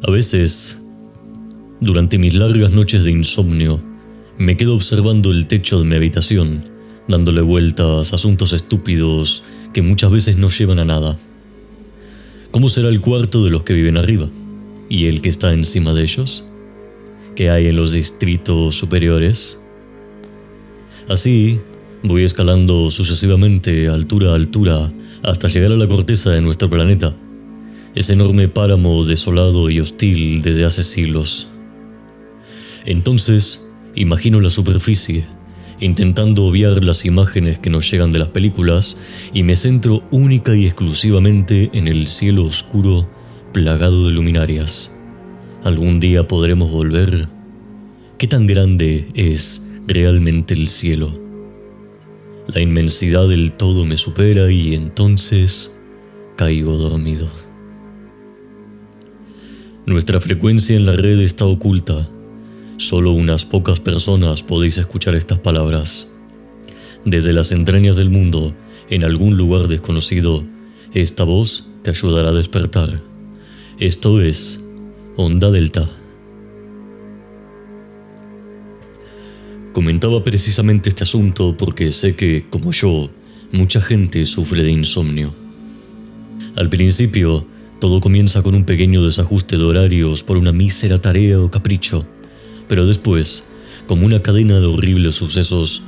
A veces, durante mis largas noches de insomnio, me quedo observando el techo de mi habitación, dándole vueltas a asuntos estúpidos que muchas veces no llevan a nada. ¿Cómo será el cuarto de los que viven arriba? ¿Y el que está encima de ellos? ¿Qué hay en los distritos superiores? Así, voy escalando sucesivamente altura a altura hasta llegar a la corteza de nuestro planeta, ese enorme páramo desolado y hostil desde hace siglos. Entonces, imagino la superficie, intentando obviar las imágenes que nos llegan de las películas, y me centro única y exclusivamente en el cielo oscuro plagado de luminarias. ¿Algún día podremos volver? ¿Qué tan grande es realmente el cielo? La inmensidad del todo me supera y entonces caigo dormido. Nuestra frecuencia en la red está oculta. Solo unas pocas personas podéis escuchar estas palabras. Desde las entrañas del mundo, en algún lugar desconocido, esta voz te ayudará a despertar. Esto es Onda Delta. Comentaba precisamente este asunto porque sé que, como yo, mucha gente sufre de insomnio. Al principio, todo comienza con un pequeño desajuste de horarios por una mísera tarea o capricho. Pero después, como una cadena de horribles sucesos,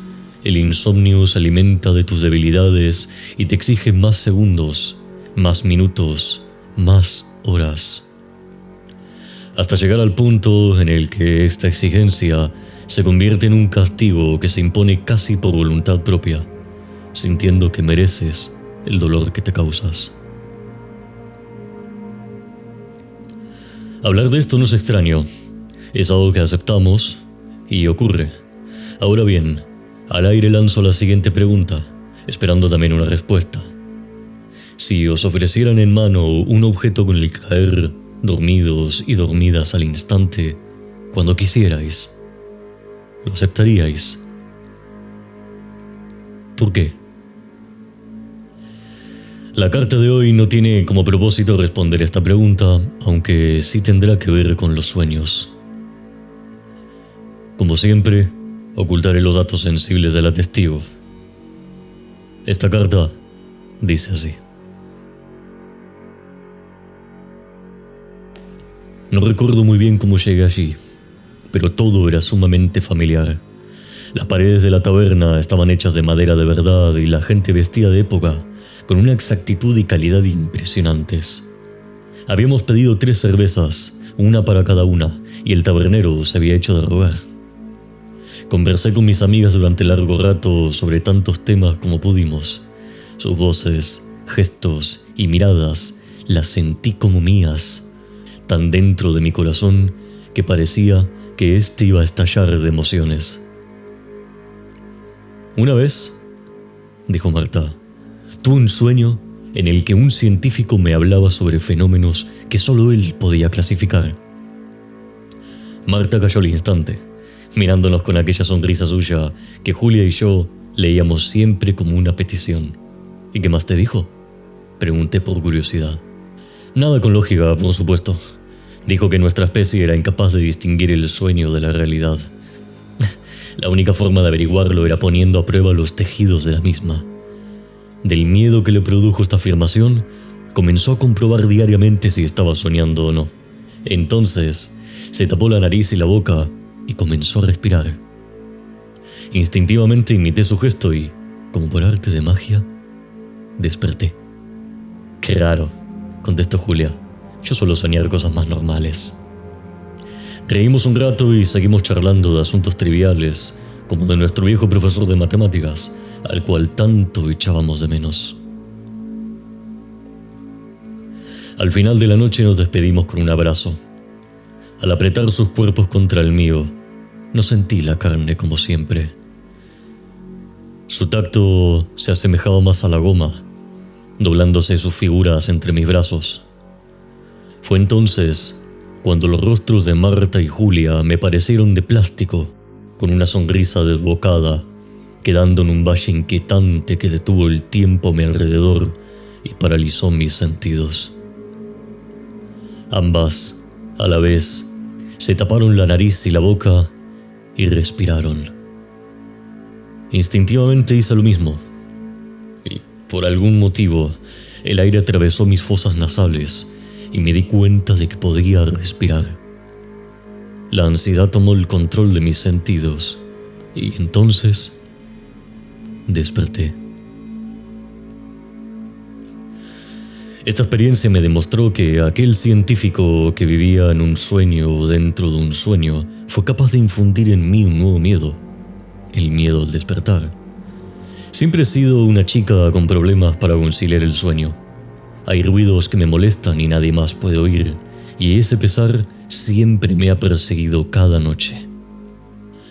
el insomnio se alimenta de tus debilidades y te exige más segundos, más minutos, más horas. Hasta llegar al punto en el que esta exigencia se convierte en un castigo que se impone casi por voluntad propia, sintiendo que mereces el dolor que te causas. Hablar de esto no es extraño. Es algo que aceptamos y ocurre. Ahora bien, al aire lanzo la siguiente pregunta, esperando también una respuesta. Si os ofrecieran en mano un objeto con el que caer dormidos y dormidas al instante, cuando quisierais, ¿lo aceptaríais? ¿Por qué? La carta de hoy no tiene como propósito responder esta pregunta, aunque sí tendrá que ver con los sueños. Como siempre, ocultaré los datos sensibles de la testigo. Esta carta dice así. No recuerdo muy bien cómo llegué allí, pero todo era sumamente familiar. Las paredes de la taberna estaban hechas de madera de verdad y la gente vestía de época, con una exactitud y calidad impresionantes. Habíamos pedido 3 cervezas, una para cada una, y el tabernero se había hecho de rogar. Conversé con mis amigas durante largo rato sobre tantos temas como pudimos. Sus voces, gestos y miradas las sentí como mías, tan dentro de mi corazón que parecía que éste iba a estallar de emociones. Una vez, dijo Marta, tuve un sueño en el que un científico me hablaba sobre fenómenos que solo él podía clasificar. Marta cayó al instante, mirándonos con aquella sonrisa suya que Julia y yo leíamos siempre como una petición. ¿Y qué más te dijo?, pregunté por curiosidad. Nada con lógica, por supuesto. Dijo que nuestra especie era incapaz de distinguir el sueño de la realidad. La única forma de averiguarlo era poniendo a prueba los tejidos de la misma. Del miedo que le produjo esta afirmación, comenzó a comprobar diariamente si estaba soñando o no. Entonces, se tapó la nariz y la boca y comenzó a respirar. Instintivamente imité su gesto y, como por arte de magia, desperté. «Qué raro», contestó Julia. «Yo suelo soñar cosas más normales». Reímos un rato y seguimos charlando de asuntos triviales, como de nuestro viejo profesor de matemáticas, al cual tanto echábamos de menos. Al final de la noche nos despedimos con un abrazo. Al apretar sus cuerpos contra el mío, no sentí la carne como siempre. Su tacto se asemejaba más a la goma, doblándose sus figuras entre mis brazos. Fue entonces cuando los rostros de Marta y Julia me parecieron de plástico, con una sonrisa desbocada, quedando en un valle inquietante que detuvo el tiempo a mi alrededor y paralizó mis sentidos. Ambas A la vez, se taparon la nariz y la boca y respiraron. Instintivamente hice lo mismo. Y por algún motivo, el aire atravesó mis fosas nasales y me di cuenta de que podía respirar. La ansiedad tomó el control de mis sentidos y entonces desperté. Esta experiencia me demostró que aquel científico que vivía en un sueño dentro de un sueño fue capaz de infundir en mí un nuevo miedo, el miedo al despertar. Siempre he sido una chica con problemas para conciliar el sueño. Hay ruidos que me molestan y nadie más puede oír, y ese pesar siempre me ha perseguido cada noche.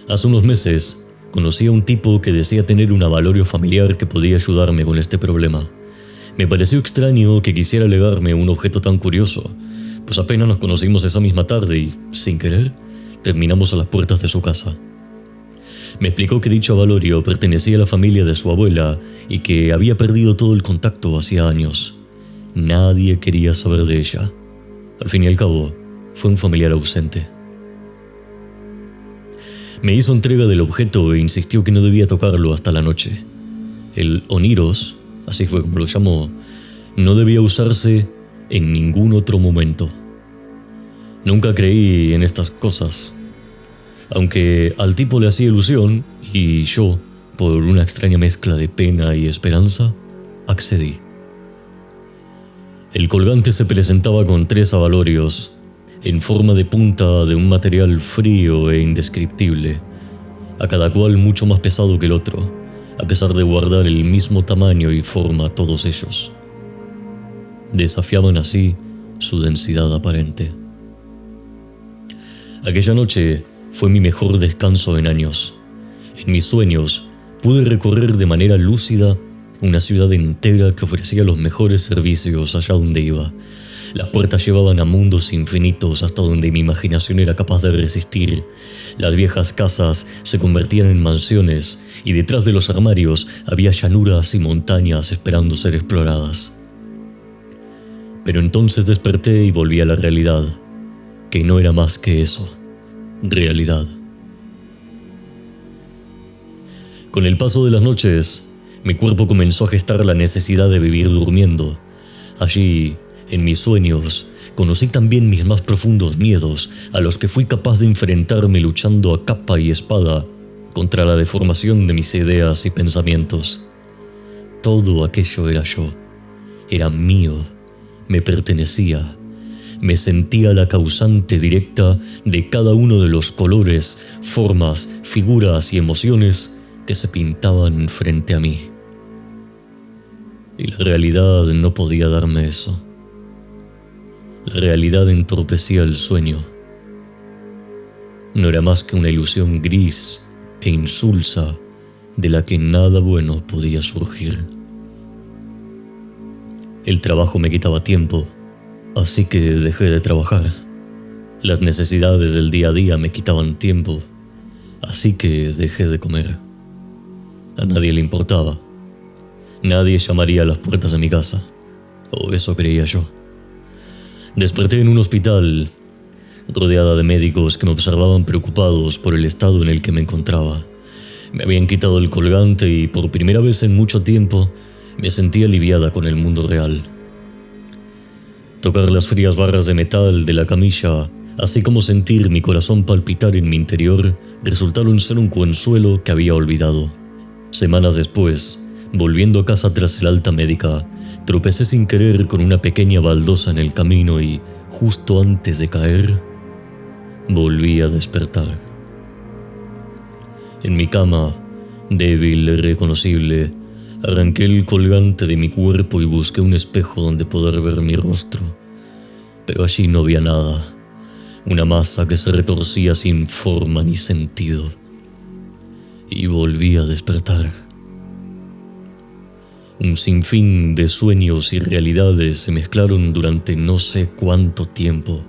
Hace unos meses conocí a un tipo que decía tener un avalorio familiar que podía ayudarme con este problema. Me pareció extraño que quisiera legarme un objeto tan curioso, pues apenas nos conocimos esa misma tarde y, sin querer, terminamos a las puertas de su casa. Me explicó que dicho avalorio pertenecía a la familia de su abuela y que había perdido todo el contacto hacía años. Nadie quería saber de ella. Al fin y al cabo, fue un familiar ausente. Me hizo entrega del objeto e insistió que no debía tocarlo hasta la noche. El Oniros, así fue como lo llamó, no debía usarse en ningún otro momento. Nunca creí en estas cosas, aunque al tipo le hacía ilusión y yo, por una extraña mezcla de pena y esperanza, accedí. El colgante se presentaba con 3 avalorios, en forma de punta de un material frío e indescriptible, a cada cual mucho más pesado que el otro, a pesar de guardar el mismo tamaño y forma todos ellos. Desafiaban así su densidad aparente. Aquella noche fue mi mejor descanso en años. En mis sueños pude recorrer de manera lúcida una ciudad entera que ofrecía los mejores servicios allá donde iba. Las puertas llevaban a mundos infinitos hasta donde mi imaginación era capaz de resistir. Las viejas casas se convertían en mansiones y detrás de los armarios había llanuras y montañas esperando ser exploradas. Pero entonces desperté y volví a la realidad, que no era más que eso, realidad. Con el paso de las noches, mi cuerpo comenzó a gestar la necesidad de vivir durmiendo. Allí, en mis sueños, conocí también mis más profundos miedos, a los que fui capaz de enfrentarme luchando a capa y espada contra la deformación de mis ideas y pensamientos. Todo aquello era yo, era mío, me pertenecía. Me sentía la causante directa de cada uno de los colores, formas, figuras y emociones que se pintaban frente a mí. Y la realidad no podía darme eso. La realidad entorpecía el sueño. No era más que una ilusión gris e insulsa de la que nada bueno podía surgir. El trabajo me quitaba tiempo, así que dejé de trabajar. Las necesidades del día a día me quitaban tiempo, así que dejé de comer. A nadie le importaba. Nadie llamaría a las puertas de mi casa, o eso creía yo. Desperté en un hospital, rodeada de médicos que me observaban preocupados por el estado en el que me encontraba. Me habían quitado el colgante y por primera vez en mucho tiempo me sentí aliviada con el mundo real. Tocar las frías barras de metal de la camilla, así como sentir mi corazón palpitar en mi interior, resultaron ser un consuelo que había olvidado. Semanas después, volviendo a casa tras el alta médica, tropecé sin querer con una pequeña baldosa en el camino y, justo antes de caer, volví a despertar. En mi cama, débil e irreconocible, arranqué el colgante de mi cuerpo y busqué un espejo donde poder ver mi rostro. Pero allí no había nada, una masa que se retorcía sin forma ni sentido. Y volví a despertar. Un sinfín de sueños y realidades se mezclaron durante no sé cuánto tiempo,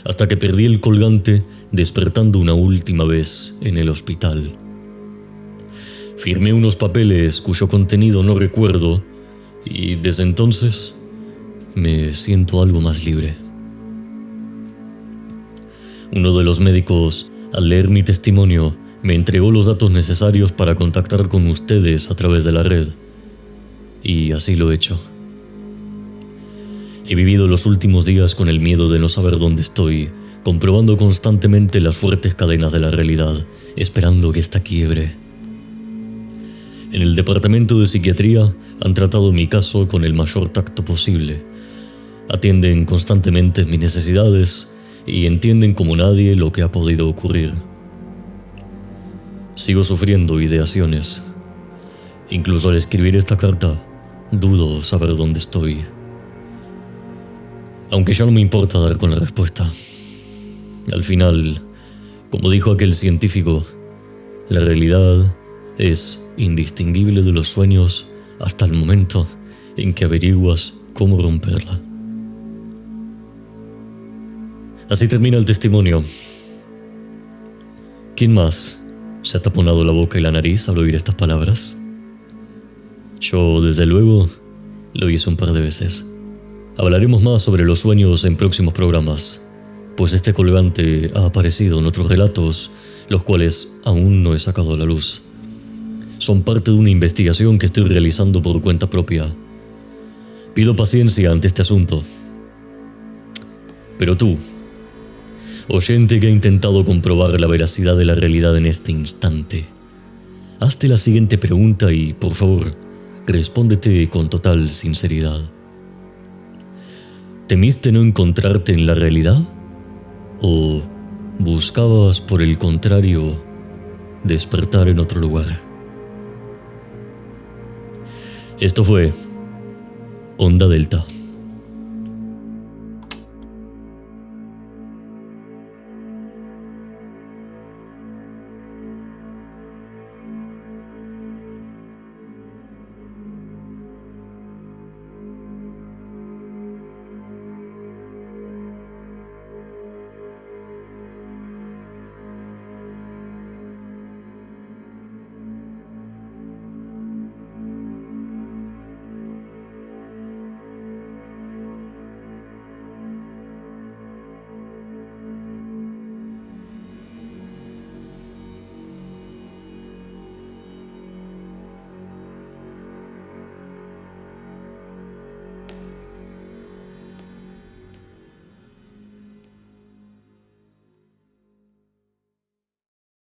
hasta que perdí el colgante despertando una última vez en el hospital. Firmé unos papeles cuyo contenido no recuerdo y desde entonces me siento algo más libre. Uno de los médicos, al leer mi testimonio, me entregó los datos necesarios para contactar con ustedes a través de la red. Y así lo he hecho. He vivido los últimos días con el miedo de no saber dónde estoy, comprobando constantemente las fuertes cadenas de la realidad, esperando que esta quiebre. En el departamento de psiquiatría han tratado mi caso con el mayor tacto posible. Atienden constantemente mis necesidades y entienden como nadie lo que ha podido ocurrir. Sigo sufriendo ideaciones. Incluso al escribir esta carta, dudo saber dónde estoy. Aunque ya no me importa dar con la respuesta. Al final, como dijo aquel científico, la realidad es indistinguible de los sueños hasta el momento en que averiguas cómo romperla. Así termina el testimonio. ¿Quién más se ha taponado la boca y la nariz al oír estas palabras? Yo, desde luego, lo hice un par de veces. Hablaremos más sobre los sueños en próximos programas, pues este colgante ha aparecido en otros relatos, los cuales aún no he sacado a la luz. Son parte de una investigación que estoy realizando por cuenta propia. Pido paciencia ante este asunto. Pero tú, oyente que ha intentado comprobar la veracidad de la realidad en este instante, hazte la siguiente pregunta y, por favor, respóndete con total sinceridad. ¿Temiste no encontrarte en la realidad? ¿O buscabas, por el contrario, despertar en otro lugar? Esto fue Onda Delta.